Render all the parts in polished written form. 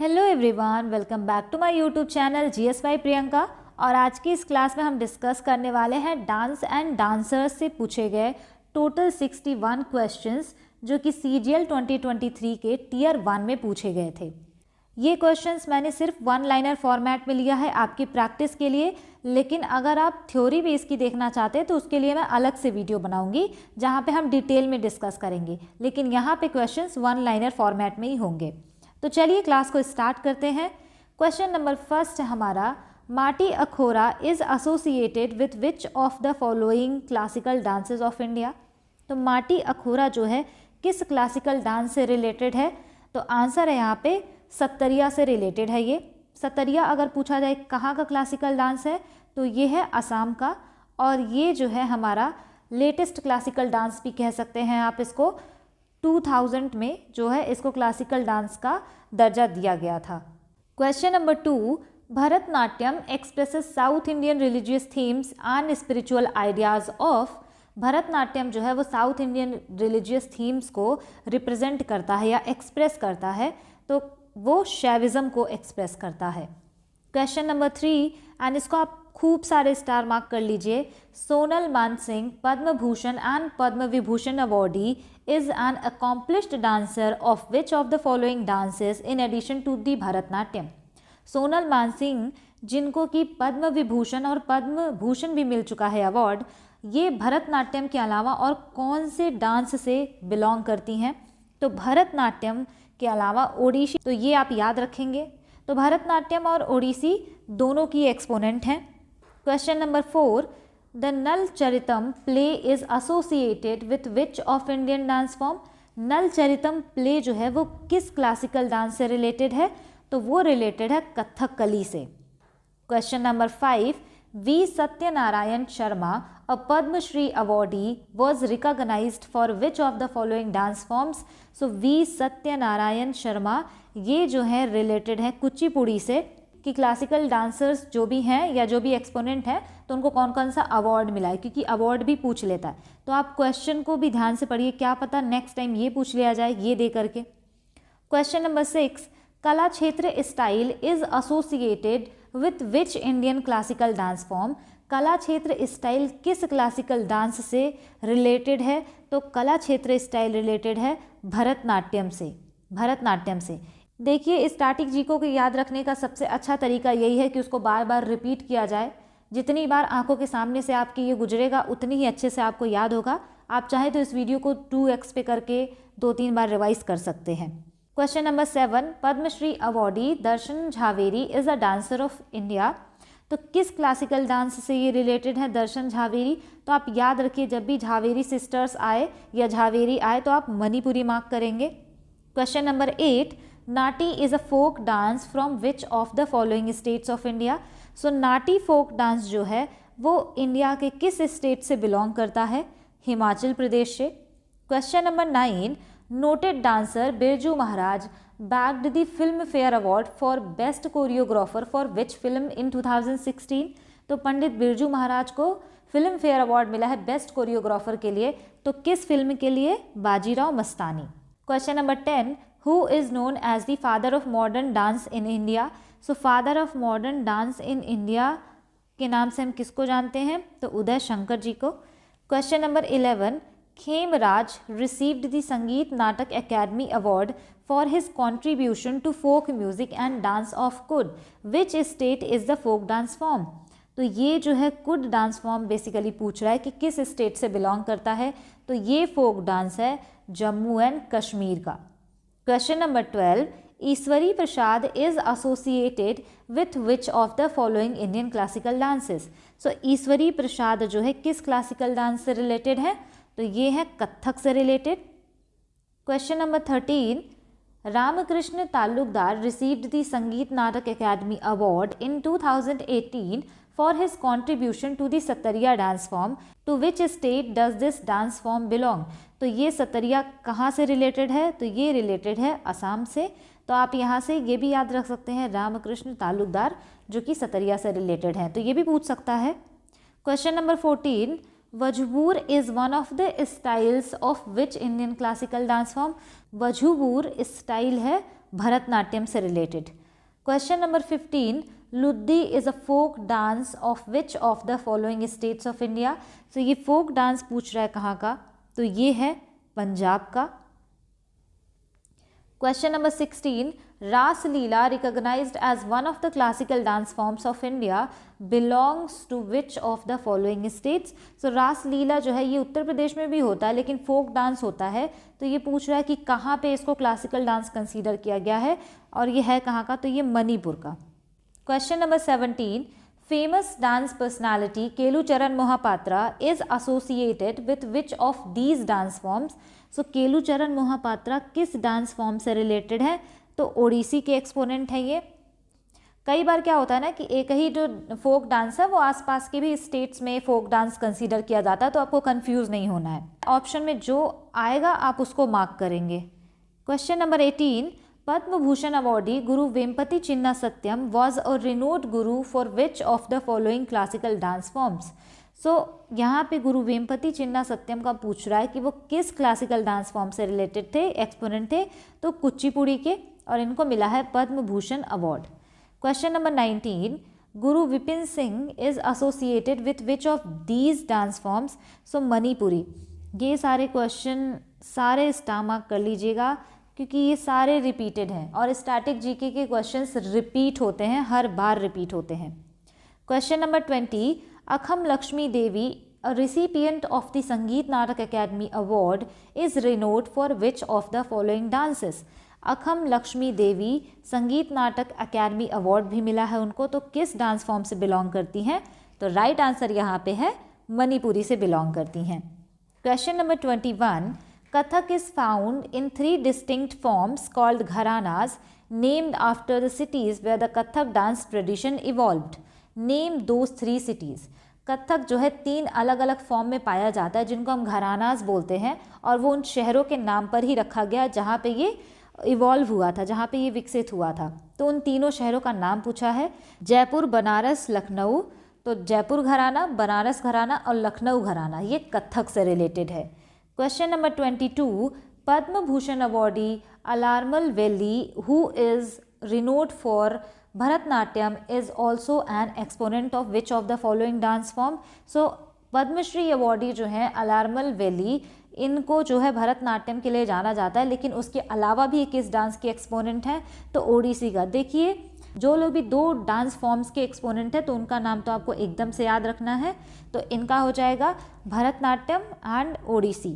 Hello everyone, welcome back to my YouTube channel GS by Priyanka. और आज की इस क्लास में हम डिस्कस करने वाले हैं डांस एंड डांसर्स से पूछे गए टोटल 61 क्वेश्चंस जो कि सीजीएल 2023 के टीयर 1 में पूछे गए थे। ये क्वेश्चंस मैंने सिर्फ वन लाइनर फॉर्मेट में लिया है आपकी प्रैक्टिस के लिए, लेकिन अगर आप थ्योरी भी इसकी देखना चाहते हैं तो उसके लिए मैं अलग से वीडियो बनाऊंगी जहाँ पे हम डिटेल में डिस्कस करेंगे, लेकिन यहाँ पे क्वेश्चंस वन लाइनर फॉर्मेट में ही होंगे। तो चलिए क्लास को स्टार्ट करते हैं। क्वेश्चन नंबर फर्स्ट है हमारा, माटी Akhaura is associated with which of the following classical dances of India. तो माटी अखोरा जो है किस क्लासिकल डांस से रिलेटेड है? तो आंसर है यहाँ पे सत्तरिया से रिलेटेड है। ये सत्तरिया अगर पूछा जाए कहाँ का क्लासिकल डांस है तो ये है असम का, और ये जो है हमारा लेटेस्ट क्लासिकल डांस भी कह सकते हैं आप इसको। 2000 में जो है इसको क्लासिकल डांस का दर्जा दिया गया था। Question number 2, Bharatanatyam expresses south Indian religious themes and spiritual ideas of. Bharatanatyam जो है वो साउथ इंडियन रिलीजियस थीम्स को रिप्रेजेंट करता है या एक्सप्रेस करता है, तो वो शैविज्म को एक्सप्रेस करता है। क्वेश्चन नंबर 3, एंड इसको आप खूब सारे स्टार मार्क कर लीजिए। Sonal Mansingh Padma Bhushan and Padma Vibhushan awardee is an accomplished dancer of which of the following dances in addition to the Bharatanatyam. Sonal Mansingh जिनको कि पद्म विभूषण और पद्म भूषण भी मिल चुका है अवार्ड, ये भरतनाट्यम के अलावा और कौन से डांस से बिलोंग करती हैं? तो भरतनाट्यम के अलावा ओडिसी, तो ये आप याद रखेंगे। तो भरतनाट्यम और ओडिसी दोनों की एक्सपोनेंट हैं। Question number 4, the Nala Charitam play is associated with which of Indian dance form. Nala Charitam play जो है वो किस क्लासिकल डांस से रिलेटेड है? तो वो रिलेटेड है कथकली से। Question number 5, V Satyanarayana Sharma a Padma Shri awardee was recognised for which of the following dance forms. So V Satyanarayana Sharma ये जो है रिलेटेड है कुचिपुड़ी से, कि क्लासिकल डांसर्स जो भी हैं या जो भी एक्सपोनेंट हैं तो उनको कौन कौन सा अवार्ड मिला है, क्योंकि अवार्ड भी पूछ लेता है। तो आप क्वेश्चन को भी ध्यान से पढ़िए, क्या पता नेक्स्ट टाइम ये पूछ लिया जाए ये दे करके। क्वेश्चन नंबर 6, कला क्षेत्र style is associated with which Indian classical dance form. कला क्षेत्र स्टाइल किस क्लासिकल डांस से रिलेटेड है? तो कला क्षेत्र स्टाइल रिलेटेड है भरतनाट्यम से। भरतनाट्यम से देखिए, स्टैटिक जीको को याद रखने का सबसे अच्छा तरीका यही है कि उसको बार बार रिपीट किया जाए। जितनी बार आंखों के सामने से आपके ये गुजरेगा उतनी ही अच्छे से आपको याद होगा। आप चाहे तो इस वीडियो को 2x पे करके 2-3 बार रिवाइज कर सकते हैं। Question number 7, Padma Shri awardee Darshan Jhaveri is a dancer of India. तो किस क्लासिकल डांस से ये रिलेटेड है दर्शन झावेरी? तो आप याद रखिए, जब भी झावेरी सिस्टर्स आए या झावेरी आए तो आप मणिपुरी मार्क करेंगे। Question number 8, Nati is a folk dance from which of the following states of India. So Nati folk dance जो है वो इंडिया के किस स्टेट से बिलोंग करता है? हिमाचल प्रदेश से। Question number 9, noted dancer Birju Maharaj bagged the film fair award for best choreographer for which film in 2016। तो पंडित बिरजू महाराज को फिल्म फेयर अवार्ड मिला है बेस्ट कोरियोग्राफर के लिए, तो किस फिल्म के लिए? Bajirao Mastani. Question number 10, Who is known as the father of modern dance in India? So father of modern dance in India के नाम से हम किसको जानते हैं? तो उदय शंकर जी को। Question number 11, Khemraj received the Sangeet Natak academy award for his contribution to folk music and dance of कुड। Which state is the folk dance form? तो ये जो है कुड डांस फॉर्म बेसिकली पूछ रहा है कि किस स्टेट से बिलोंग करता है, तो ये फोक डांस है जम्मू एंड कश्मीर का। Question number 12, Ishwari Prasad is associated with which of the following Indian classical dances. So Ishwari Prasad जो है किस क्लासिकल डांस से रिलेटेड है? तो ये है कथक से related. Question number 13, Ramakrishna Talukdar received the Sangeet Natak academy award in 2018 for his contribution to the Sattriya dance form. To which state does this dance form belong? तो ये सत्तरिया कहाँ से रिलेटेड है? तो ये रिलेटेड है असम से। तो आप यहाँ से ये भी याद रख सकते हैं रामकृष्ण तालुकदार जो कि सत्तरिया से रिलेटेड है, तो ये भी पूछ सकता है। Question number 14, Vazhuvoor is one of the styles of which Indian classical dance form. Vazhuvoor style है भरतनाट्यम से related. Question number 15, Luddi is a folk dance of which of the following states of India. तो ये फोक डांस पूछ रहा है कहाँ का, तो ये है पंजाब का। Question number 16, Ras Leela recognised as one of the classical dance forms of India belongs to which of the following states. So Ras Leela जो है ये उत्तर प्रदेश में भी होता है, लेकिन फोक डांस होता है, तो ये पूछ रहा है कि कहाँ पे इसको क्लासिकल डांस कंसीडर किया गया है, और ये है कहाँ का, तो ये मणिपुर का। Question number 17, famous dance personality Kelucharan Mohapatra is associated with which of these dance forms. So Kelucharan Mohapatra किस डांस फॉर्म से रिलेटेड है, तो ओडिसी के एक्सपोनेंट हैं ये। कई बार क्या होता है ना कि एक ही जो फोक डांस है वो आसपास के भी स्टेट्स में फोक डांस कंसीडर किया जाता है, तो आपको कंफ्यूज नहीं होना है। ऑप्शन में जो आएगा आप उसको मार्क करेंगे। Question number 18, Padma Bhushan awardee Guru Vempati Chinna Satyam was a renowned guru for which of the following classical dance forms. So यहाँ पे गुरु वेम्पति चिन्ना सत्यम का पूछ रहा है कि वो किस क्लासिकल डांस फॉर्म से रिलेटेड थे, एक्सपोनेंट थे, तो कुचिपुड़ी के, और इनको मिला है Padma Bhushan award. Question number 19, Guru Bipin Singh is associated with which of these dance forms. So Manipuri. ये सारे क्वेश्चन सारे स्टार मार्क कर लीजिएगा, क्योंकि ये सारे रिपीटेड हैं और स्टैटिक जीके के क्वेश्चंस रिपीट होते हैं, हर बार रिपीट होते हैं। Question number 20, Akham Lakshmi Devi a recipient of the Sangeet Natak academy award is renowned for which of the following dances। Akham Lakshmi Devi Sangeet Natak academy award भी मिला है उनको, तो किस डांस फॉर्म से बिलोंग करती हैं, तो राइट आंसर यहाँ पे है मणिपुरी से बिलोंग करती हैं। Question number 21, Kathak is found in 3 distinct forms called gharanas named after the cities where the Kathak dance tradition evolved. Name those 3 cities. Kathak जो है 3 अलग अलग फॉर्म में पाया जाता है जिनको हम घरानाज बोलते हैं, और वो उन शहरों के नाम पर ही रखा गया जहाँ पे ये इवॉल्व हुआ था, जहाँ पे ये विकसित हुआ था। तो उन तीनों शहरों का नाम पूछा है, जयपुर, बनारस, लखनऊ। तो जयपुर घराना, बनारस घराना और लखनऊ घराना ये कथक से रिलेटेड है। Question number 22, Padma Bhushan awardee Alarmel Valli who is renowned for Bharatanatyam is also an exponent of which of the following dance form. So Padma Shri awardee जो है अलार्मल वैली, इनको जो है भरतनाट्यम के लिए जाना जाता है, लेकिन उसके अलावा भी किस डांस के एक्सपोनेंट हैं, तो ओडिसी का। देखिए जो लोग भी 2 डांस फॉर्म्स के एक्सपोनेंट हैं तो उनका नाम तो आपको एकदम से याद रखना है, तो इनका हो जाएगा Bharatanatyam and Odissi.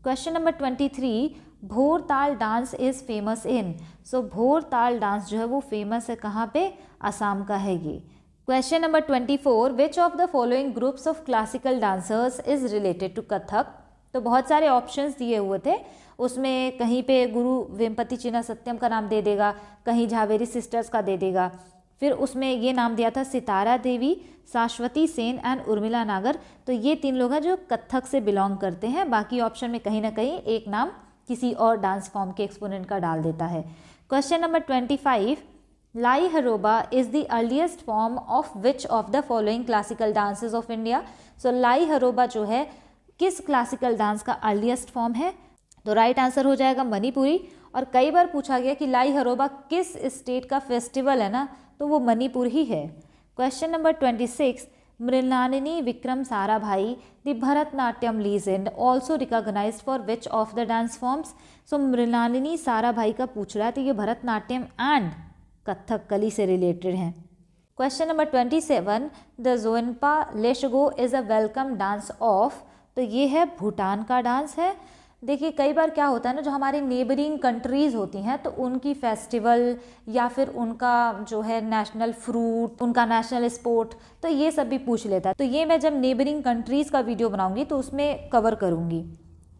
Question number 23, Bhortal dance is famous in. So Bhortal dance जो है वो फेमस है कहाँ पे, असम का है ये। Question number 24, which of the following groups of classical dancers is related to Kathak. तो बहुत सारे ऑप्शंस दिए हुए थे, उसमें कहीं पे गुरु वेम्पति चिन्ना सत्यम का नाम दे देगा, कहीं झावेरी सिस्टर्स का दे देगा, फिर उसमें ये नाम दिया था सितारा देवी, शाश्वती सेन एंड उर्मिला नागर। तो ये 3 लोग हैं जो कथक से बिलोंग करते हैं, बाकी ऑप्शन में कहीं ना कहीं एक नाम किसी और डांस फॉर्म के एक्सपोनेंट का डाल देता है। Question number 25, Lai Haraoba is the earliest form of which of the following classical dances of India. So Lai Haraoba जो है किस क्लासिकल डांस का अर्लीस्ट फॉर्म है, तो राइट आंसर हो जाएगा मणिपुरी। और कई बार पूछा गया कि लाई हरोबा किस स्टेट का फेस्टिवल है ना, तो वो मणिपुर ही है। Question number 26, Mrinalini Vikram Sarabhai the Bharatanatyam legend also recognised for which of the dance forms. So Mrinalini Sarabhai का पूछ रहा है, तो ये भरतनाट्यम एंड कथकली से रिलेटेड हैं। Question number 27, the Jonpa Leshgo is a welcome dance of. तो ये है भूटान का डांस है। देखिए कई बार क्या होता है ना, जो हमारी नेबरिंग कंट्रीज़ होती हैं तो उनकी फेस्टिवल या फिर उनका जो है नेशनल फ्रूट, उनका नेशनल स्पोर्ट, तो ये सब भी पूछ लेता है। तो ये मैं जब नेबरिंग कंट्रीज़ का वीडियो बनाऊंगी तो उसमें कवर करूंगी।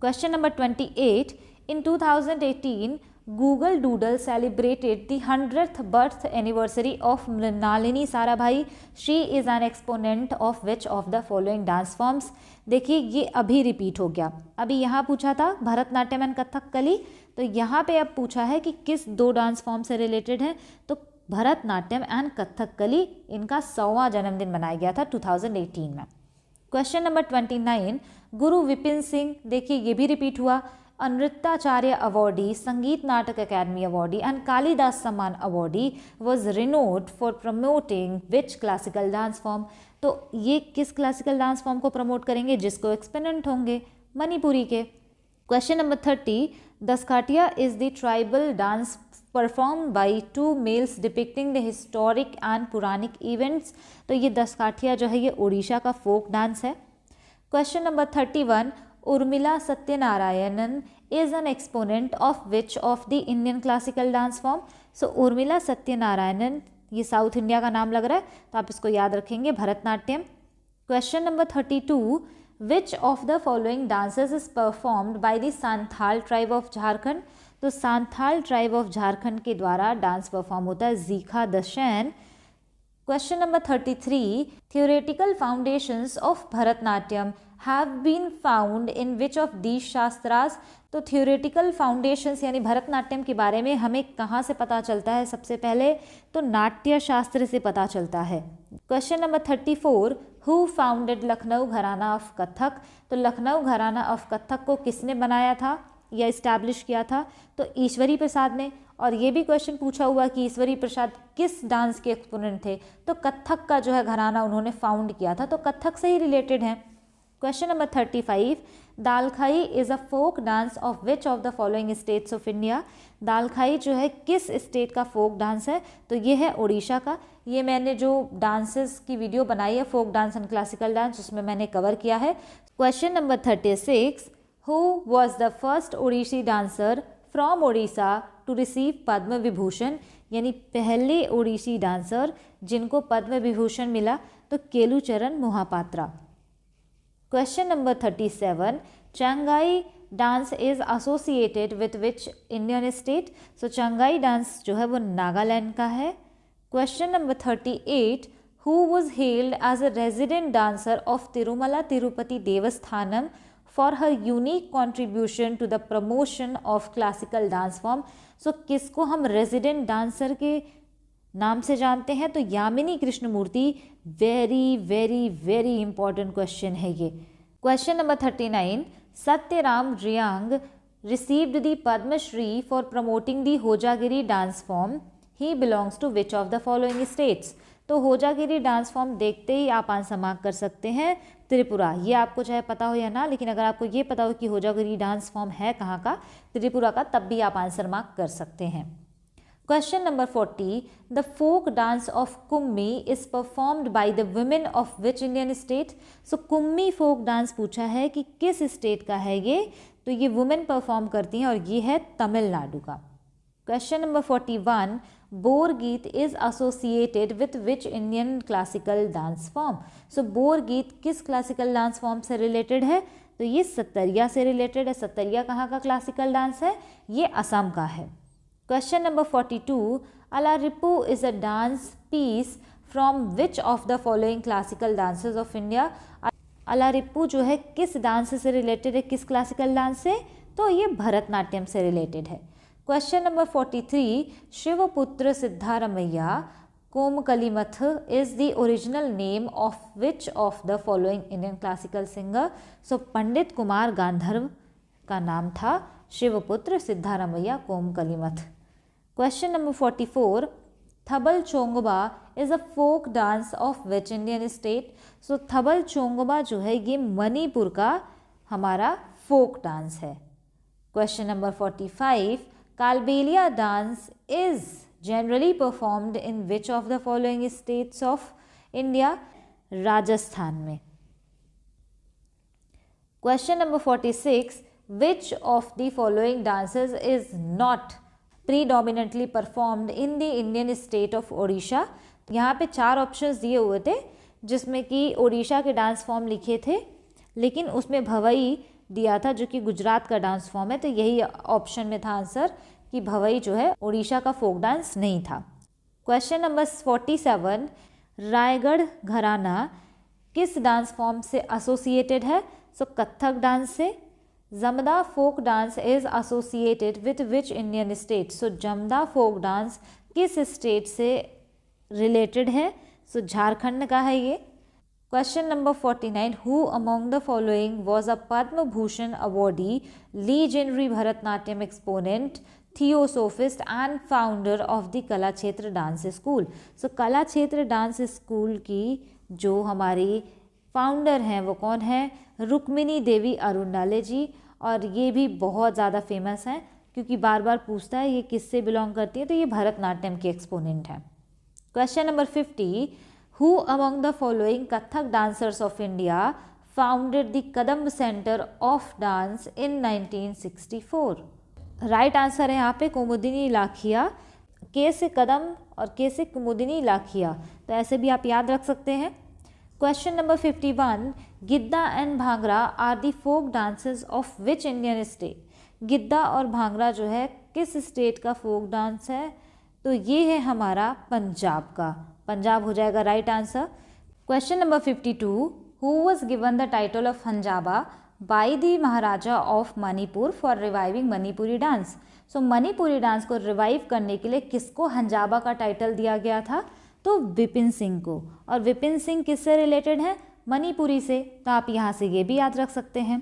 Question number 28, in 2018 Google doodle celebrated the 100th birth anniversary of Mrinalini Sarabhai. She is an exponent of which of the following dance forms. देखिए ये अभी रिपीट हो गया, अभी यहाँ पूछा था भरतनाट्यम एंड कथकली, तो यहाँ पे अब पूछा है कि किस 2 डांस फॉर्म से रिलेटेड है, तो भरतनाट्यम एंड कथकली, इनका 100वां जन्मदिन मनाया गया था 2018 में। क्वेश्चन नंबर 29, गुरु विपिन सिंह, देखिए ये भी रिपीट हुआ, Anrittacharya Awardee, Sangeet Natak Academy Awardee and Kalidas Samman Awardee was renowned for promoting which classical dance form? तो ये किस क्लासिकल डांस फॉर्म को प्रमोट करेंगे? जिसको एक्सपोनेंट होंगे मणिपुरी के। Question number 30, Dashkathia is the tribal dance perform by 2 males depicting the historic and Puranic events. तो ये दसकाठिया जो है ये उड़ीसा का फोक डांस है। Question number 31, Urmila Sathyanarayanan is an exponent of which of the Indian classical dance form? So Urmila Sathyanarayanan ये साउथ इंडिया का नाम लग रहा है, तो आप इसको याद रखेंगे, Bharatanatyam. Question number 32, which of the following dances is performed by the Santhal tribe of Jharkhand? तो सांथाल ट्राइब ऑफ झारखंड के द्वारा डांस परफॉर्म होता है जीखा दशैन। Question number 33, theoretical foundations of Bharatanatyam have been found in which of these shastras? तो थियोरेटिकल फाउंडेशंस यानी भरतनाट्यम के बारे में हमें कहाँ से पता चलता है? सबसे पहले तो नाट्य शास्त्र से पता चलता है। Question number 34, who founded Lucknow घराना ऑफ कथक? तो लखनऊ घराना ऑफ कथक को किसने बनाया था या इस्टेब्लिश किया था? तो ईश्वरी प्रसाद ने। और ये भी क्वेश्चन पूछा हुआ कि ईश्वरी प्रसाद किस डांस के एक्सपोनेंट थे? तो कथक का जो है घराना उन्होंने फाउंड किया था, तो कथक से ही रिलेटेड है। Question number 35, Dalkhai is a folk dance of which of the following states of India? Dalkhai जो है किस स्टेट का फोक डांस है? तो ये है उड़ीसा का। ये मैंने जो डांसेस की वीडियो बनाई है folk dance and classical dance, उसमें मैंने कवर किया है। Question number 36, who was the first Odissi dancer from Odisha to receive Padma Vibhushan? यानी पहले ओडिसी डांसर जिनको पद्म विभूषण मिला, तो Kelucharan Mohapatra. Question number 37, Changai dance is associated with which Indian state? So Changai dance जो है वो नागालैंड का है। Question number 38, who was held as a resident dancer of Tirumala Tirupati Devasthanam for her unique contribution to the promotion of classical dance form? So किसको हम resident dancer के नाम से जानते हैं? तो Yamini Krishnamurthy. Very very very important question है ये। Question number 39, Satyaram Reang received the Padma Shri for promoting the Hojagiri dance form. He belongs to which of the following states? तो होजागिरी डांस फॉर्म देखते ही आप आंसर मार्क कर सकते हैं त्रिपुरा। ये आपको चाहे पता हो या ना, लेकिन अगर आपको ये पता हो कि होजागिरी डांस फॉर्म है कहाँ का, त्रिपुरा का, तब भी आप आंसर मार्क कर सकते हैं। Question number 40, the folk dance of Kummi is performed by the women of which Indian state? So Kummi folk dance पूछा है कि किस स्टेट का है ये? तो ये वुमेन परफॉर्म करती हैं और ये है तमिलनाडु का। क्वेश्चन नंबर 41, बोर गीत is associated with which Indian classical dance form? So bore गीत किस क्लासिकल डांस फॉर्म से रिलेटेड है? तो ये सत्तरिया से रिलेटेड है। सत्तरिया कहाँ का क्लासिकल डांस है? ये असम का है। Question number 42, Alarippu is a dance piece from which of the following classical dances of India? Alarippu जो है किस डांस से रिलेटेड है, किस क्लासिकल डांस से? तो ये भरतनाट्यम से रिलेटेड है। Question number 43, Shivaputra Siddaramaiah Komkalimath is the original name of which of the following Indian classical singer? So Pandit Kumar Gandharva का नाम था Shivaputra Siddaramaiah Komkalimath. Question number 44, Thabal Chongba is a folk dance of which Indian state? So Thabal Chongba जो है ये मणिपुर का हमारा फोक डांस है। Question number 45, Kalbelia dance is generally performed in which of the following states of India? Rajasthan में। Question number 46, which of the following dances is not predominantly performed in the Indian state of Odisha? यहाँ पे 4 options दिए हुए थे जिसमें कि ओडिशा के dance form लिखे थे, लेकिन उसमें भवई दिया था जो कि गुजरात का डांस फॉर्म है, तो यही ऑप्शन में था आंसर कि भवई जो है ओडिशा का फोक डांस नहीं था। क्वेश्चन नंबर 47, रायगढ़ घराना किस डांस फॉर्म से एसोसिएटेड है? सो कथक डांस से। Jamda folk dance is associated with which Indian state? So Jamda folk dance किस स्टेट से रिलेटेड है? सो झारखंड का है ये। Question number 49. Who among the following was a Padma Bhushan awardee, legendary Bharatnatyam exponent, theosophist and founder of the कला क्षेत्र dance school? सो कला क्षेत्र डांस स्कूल की जो हमारी फाउंडर हैं वो कौन है? रुक्मिणी देवी अरुणाले जी। और ये भी बहुत ज़्यादा फेमस हैं क्योंकि बार बार पूछता है ये किससे बिलोंग करती है, तो ये भरतनाट्यम के एक्सपोनेंट हैं। Question number 50. Who among the following Kathak dancers of India founded the Kadamb Center of Dance in 1964? Right answer है यहाँ पे कुमुदिनी लाखिया। के से कदम और के से कुमुदिनी लाखिया, तो ऐसे भी आप याद रख सकते हैं। Question number 51. Giddha and Bhangra are the folk dances of which Indian state? Giddha और भांगड़ा जो है किस स्टेट का फोक डांस है? तो ये है हमारा पंजाब का। पंजाब हो जाएगा right answer. Question number 52. Who was given the title of Hanjaba by the Maharaja of Manipur for reviving Manipuri dance? So Manipuri dance को रिवाइव करने के लिए किसको हंजाबा का टाइटल दिया गया था? तो विपिन सिंह को। और विपिन सिंह किससे रिलेटेड है? मणिपुरी से। तो आप यहाँ से ये भी याद रख सकते हैं।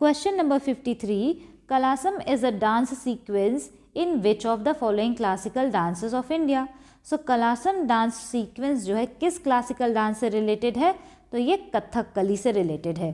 Question number 53. Kalasam is a dance sequence in which of the following classical dances of India? So Kalasam dance sequence जो है किस क्लासिकल डांस से रिलेटेड है? तो ये कथकली से रिलेटेड है।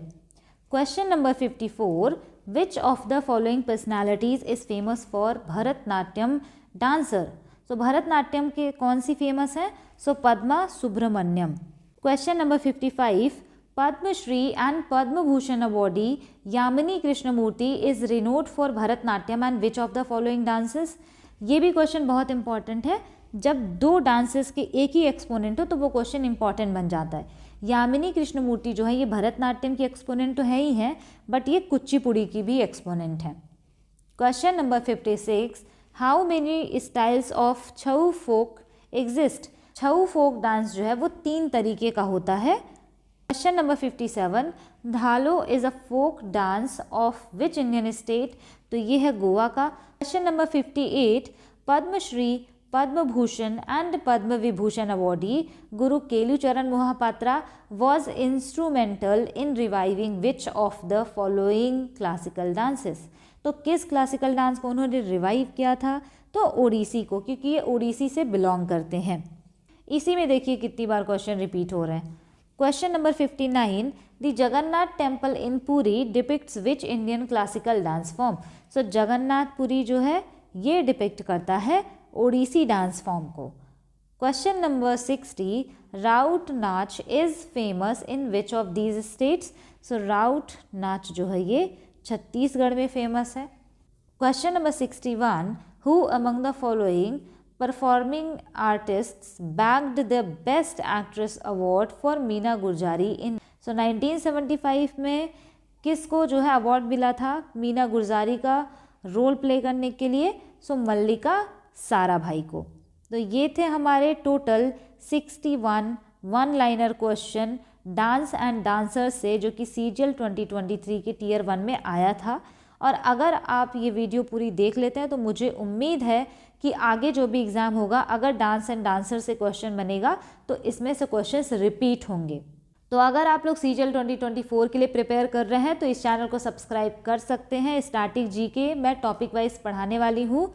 Question number 54. Which of the following personalities is famous for Bharatanatyam dancer? So Bharatanatyam के कौन सी फेमस है? So Padma Subrahmanyam. Question number 55. Padma Shri and Padma Bhushan awardee Yamini Krishnamurthy is renowned for Bharatanatyam and which of the following dances? ये भी क्वेश्चन बहुत इंपॉर्टेंट है। जब दो डांसेस के एक ही एक्सपोनेंट हो तो वो क्वेश्चन इंपॉर्टेंट बन जाता है। यामिनी कृष्णमूर्ति जो है ये भरतनाट्यम की एक्सपोनेंट तो है ही है, बट ये कुचिपुड़ी की भी एक्सपोनेंट है। Question number 56. How many styles of Chhau folk exist? Chhau folk dance जो है वो 3 तरीके का होता है। Question number 57. Dhalo is a folk dance of which Indian state? तो ये है गोवा का। Question number 58. Padma Shri, Padma Bhushan and Padma Vibhushan awardee Guru Kelucharan Mohapatra was instrumental in reviving which of the following classical dances? तो किस क्लासिकल डांस को उन्होंने रिवाइव किया था? तो ओडिसी को, क्योंकि ये ओडिसी से बिलोंग करते हैं। इसी में देखिए कितनी बार क्वेश्चन रिपीट हो रहे हैं। Question number 59. The Jagannath temple in Puri depicts which Indian classical dance form? So Jagannath Puri जो है ये डिपिक्ट करता है ओडिसी डांस फॉर्म को। Question number 60. Raut Nach is famous in which of these states? So Raut Nach जो है ये छत्तीसगढ़ में फेमस है। Question number 61. Who among the following performing artists bagged the best actress award for Meena Gurjari इन? सो 1975 में किसको जो है अवार्ड मिला था मीना गुरजारी का रोल प्ले करने के लिए? सो मल्लिका साराभाई को। तो ये थे हमारे total 61 one liner question dance and dancers से, जो कि सीजीएल 2023 के टियर 1 में आया था। और अगर आप ये वीडियो पूरी देख लेते हैं तो मुझे उम्मीद है कि आगे जो भी एग्ज़ाम होगा, अगर डांस एंड डांसर से क्वेश्चन बनेगा तो इसमें से क्वेश्चंस रिपीट होंगे। तो अगर आप लोग सीजीएल 2024 के लिए प्रिपेयर कर रहे हैं तो इस चैनल को सब्सक्राइब कर सकते हैं। स्टैटिक जीके मैं टॉपिक वाइज पढ़ाने वाली हूँ।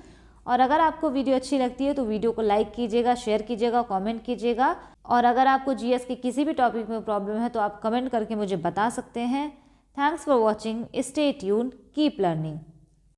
और अगर आपको वीडियो अच्छी लगती है तो वीडियो को लाइक कीजिएगा, शेयर कीजिएगा, कमेंट कीजिएगा। और अगर आपको जीएस के किसी भी टॉपिक में प्रॉब्लम है तो आप कमेंट करके मुझे बता सकते हैं। Thanks for watching, stay tuned, keep learning.